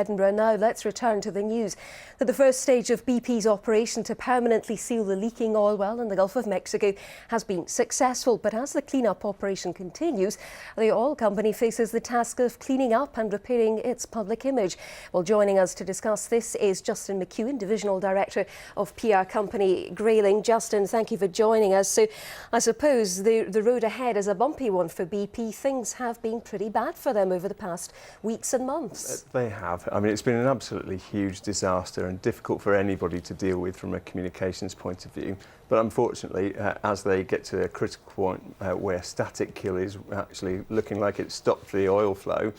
Edinburgh. Now let's return to the news that the first stage of BP's operation to permanently seal the leaking oil well in the Gulf of Mexico has been successful. But as the clean-up operation continues, the oil company faces the task of cleaning up and repairing its public image. Well, joining us to discuss this is Justin McKeown, Divisional Director of PR company Grayling. Justin, thank you for joining us. So I suppose the road ahead is a bumpy one for BP. Things have been pretty bad for them over the past weeks and months. They have. I mean, it's been an absolutely huge disaster and difficult for anybody to deal with from a communications point of view. But unfortunately, as they get to a critical point where static kill is actually looking like it's stopped the oil flow,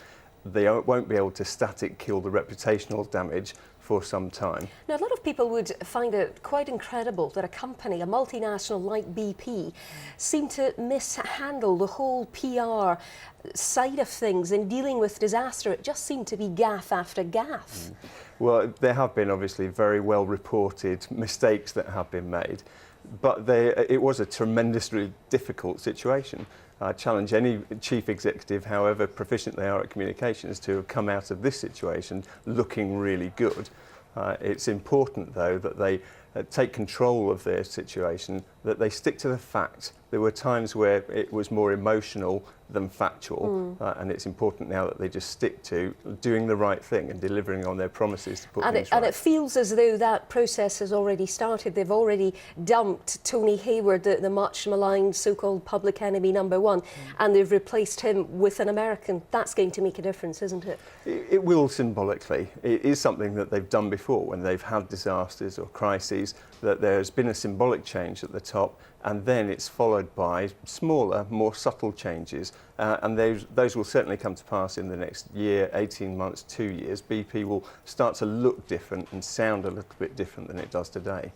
they won't be able to static kill the reputational damage for some time. Now, a lot of people would find it quite incredible that a company, a multinational like BP, seemed to mishandle the whole PR side of things in dealing with disaster. It just seemed to be gaffe after gaffe. Well, there have been obviously very well reported mistakes that have been made, but it was a tremendously difficult situation. I challenge any chief executive, however proficient they are at communications, to have come out of this situation looking really good. It's important, though, that they take control of their situation, that they stick to the facts. There were times where it was more emotional than factual, and it's important now that they just stick to doing the right thing and delivering on their promises to put things right. And it feels as though that process has already started. They've already dumped Tony Hayward, the much maligned so-called public enemy #1, and they've replaced him with an American. That's going to make a difference, isn't it? It will symbolically. It is something that they've done before when they've had disasters or crises, that there's been a symbolic change at the top, and then it's followed by smaller, more subtle changes. And those will certainly come to pass in the next year, 18 months, 2 years. BP will start to look different and sound a little bit different than it does today.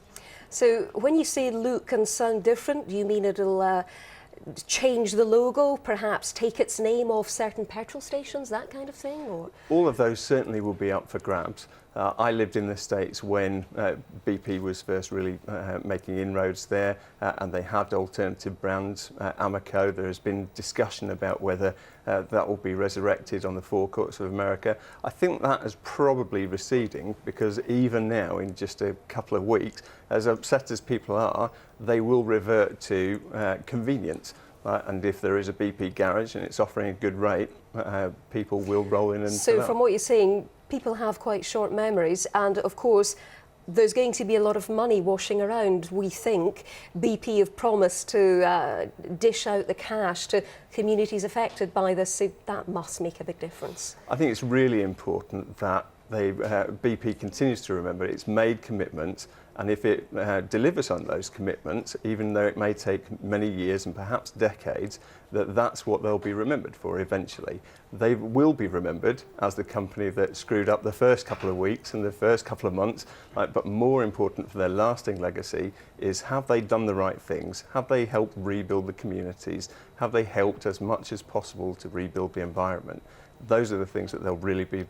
So when you say look and sound different, do you mean it'll change the logo, perhaps take its name off certain petrol stations, that kind of thing? Or? All of those certainly will be up for grabs. I lived in the States when BP was first really making inroads there, and they had alternative brands, Amoco. There has been discussion about whether that will be resurrected on the forecourts of America. I think that is probably receding, because even now, in just a couple of weeks, as upset as people are, they will revert to convenience. And if there is a BP garage and it's offering a good rate, people will roll in and So from what you're saying, people have quite short memories, and of course there's going to be a lot of money washing around. We think BP have promised to dish out the cash to communities affected by this, so that must make a big difference. I think it's really important that BP continues to remember its made commitments, and if it delivers on those commitments, even though it may take many years and perhaps decades, that's what they'll be remembered for eventually. They will be remembered as the company that screwed up the first couple of weeks and the first couple of months, but more important for their lasting legacy is, have they done the right things? Have they helped rebuild the communities? Have they helped as much as possible to rebuild the environment? Those are the things that they'll really be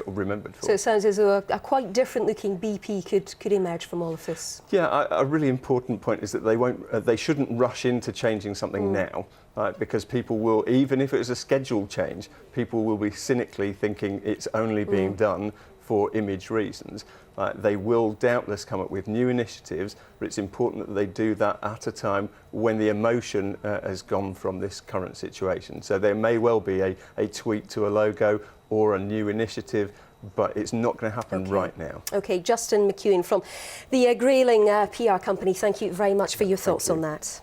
remembered for. So it sounds as though a quite different looking BP could emerge from all of this. Yeah, a really important point is that they shouldn't rush into changing something now, because people will, even if it was a scheduled change, people will be cynically thinking it's only being done for image reasons. They will doubtless come up with new initiatives, but it's important that they do that at a time when the emotion has gone from this current situation. So there may well be a tweak to a logo or a new initiative, but it's not going to happen right now. Okay, Justin McKeown from the Grayling PR company, thank you very much for your thoughts on that.